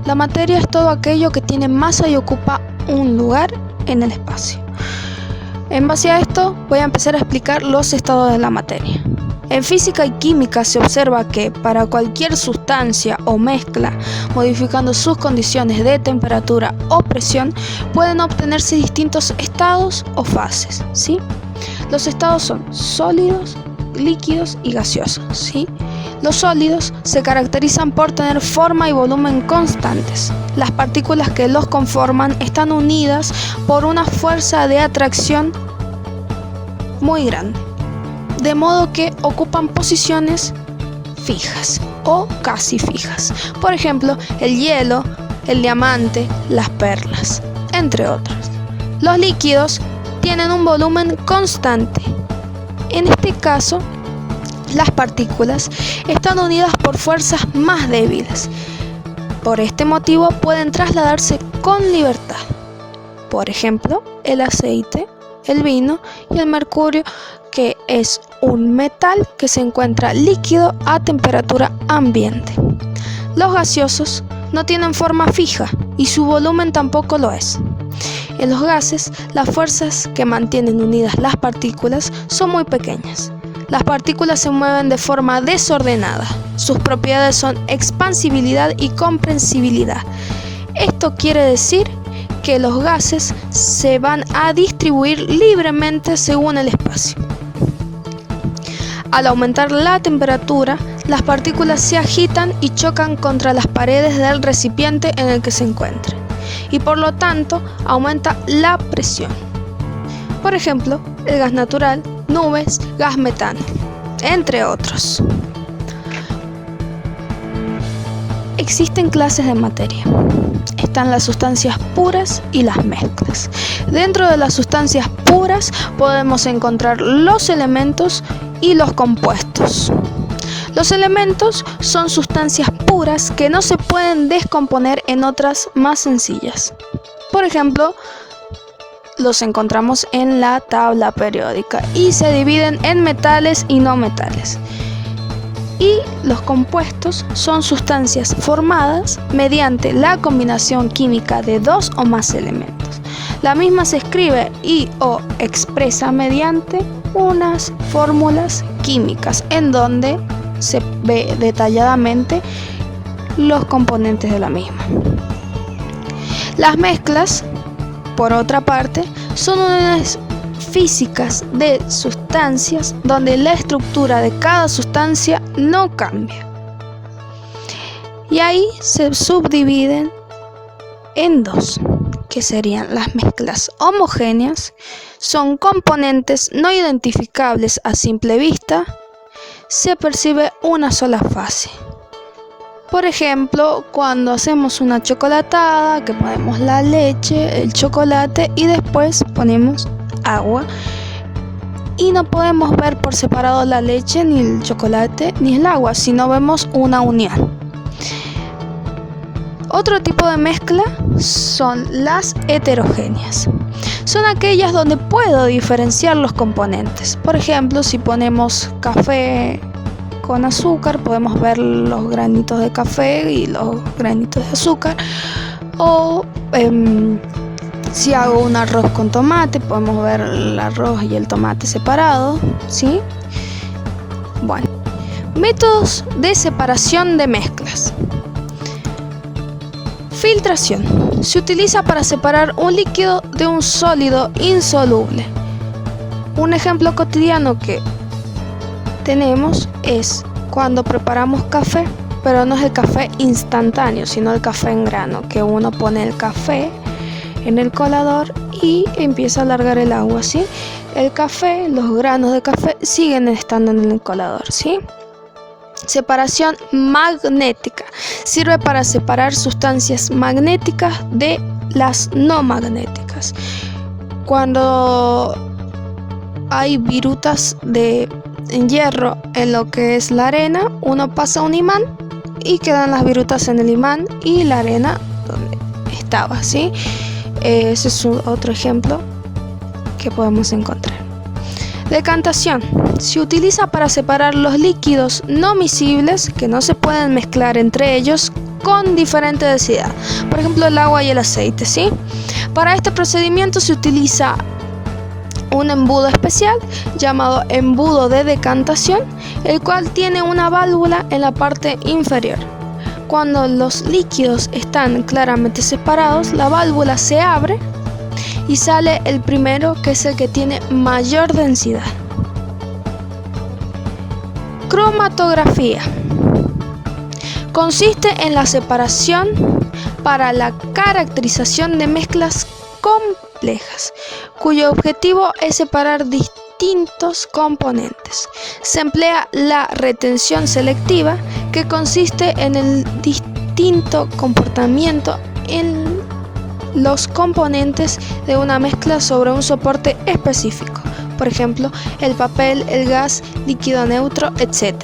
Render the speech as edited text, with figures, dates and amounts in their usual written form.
La materia es todo aquello que tiene masa y ocupa un lugar en el espacio. En base a esto, voy a empezar a explicar los estados de la materia. En física y química se observa que para cualquier sustancia o mezcla, modificando sus condiciones de temperatura o presión, pueden obtenerse distintos estados o fases, ¿sí? Los estados son sólidos, líquidos y gaseosos, ¿sí? Los sólidos se caracterizan por tener forma y volumen constantes. Las partículas que los conforman están unidas por una fuerza de atracción muy grande, de modo que ocupan posiciones fijas o casi fijas. Por ejemplo, el hielo, el diamante, las perlas, entre otros. Los líquidos tienen un volumen constante. En este caso, las partículas están unidas por fuerzas más débiles. Por este motivo pueden trasladarse con libertad. Por ejemplo, el aceite, el vino y el mercurio, que es un metal que se encuentra líquido a temperatura ambiente. Los gaseosos no tienen forma fija y su volumen tampoco lo es. En los gases, las fuerzas que mantienen unidas las partículas son muy pequeñas. Las partículas se mueven de forma desordenada. Sus propiedades son expansibilidad y comprensibilidad. Esto quiere decir que los gases se van a distribuir libremente según el espacio. Al aumentar la temperatura, las partículas se agitan y chocan contra las paredes del recipiente en el que se encuentren, y por lo tanto aumenta la presión. Por ejemplo, el gas natural, nubes, gas metano, entre otros. Existen clases de materia. Están las sustancias puras y las mezclas. Dentro de las sustancias puras podemos encontrar los elementos y los compuestos. Los elementos son sustancias puras que no se pueden descomponer en otras más sencillas. Por ejemplo, los encontramos en la tabla periódica y se dividen en metales y no metales. Y los compuestos son sustancias formadas mediante la combinación química de dos o más elementos. La misma se escribe y o expresa mediante unas fórmulas químicas en donde se ve detalladamente los componentes de la misma. Las mezclas, por otra parte, son uniones físicas de sustancias donde la estructura de cada sustancia no cambia. Y ahí se subdividen en dos, que serían las mezclas homogéneas. Son componentes no identificables a simple vista. Se percibe una sola fase. Por ejemplo, cuando hacemos una chocolatada, que ponemos la leche, el chocolate y después ponemos agua, y no podemos ver por separado la leche, ni el chocolate, ni el agua, sino vemos una unión. Otro tipo de mezcla son las heterogéneas. Son aquellas donde puedo diferenciar los componentes. Por ejemplo, si ponemos café con azúcar, podemos ver los granitos de café y los granitos de azúcar. O si hago un arroz con tomate, podemos ver el arroz y el tomate separados, ¿sí? Bueno, métodos de separación de mezclas. Filtración. Se utiliza para separar un líquido de un sólido insoluble. Un ejemplo cotidiano que tenemos es cuando preparamos café, pero no es el café instantáneo, sino el café en grano, que uno pone el café en el colador y empieza a alargar el agua, ¿sí? El café, los granos de café siguen estando en el colador, ¿sí? Separación magnética. Sirve para separar sustancias magnéticas de las no magnéticas. Cuando hay virutas de hierro en lo que es la arena, uno pasa un imán y quedan las virutas en el imán y la arena donde estaba, ¿sí? Ese es otro ejemplo que podemos encontrar. Decantación. Se utiliza para separar los líquidos no miscibles que no se pueden mezclar entre ellos con diferente densidad, por ejemplo el agua y el aceite, ¿sí? Para este procedimiento se utiliza un embudo especial llamado embudo de decantación, el cual tiene una válvula en la parte inferior. Cuando los líquidos están claramente separados, la válvula se abre y sale el primero, que es el que tiene mayor densidad. Cromatografía consiste en la separación para la caracterización de mezclas complejas, cuyo objetivo es separar distintos componentes. Se emplea la retención selectiva, que consiste en el distinto comportamiento en los componentes de una mezcla sobre un soporte específico, por ejemplo, el papel, el gas, líquido neutro, etc.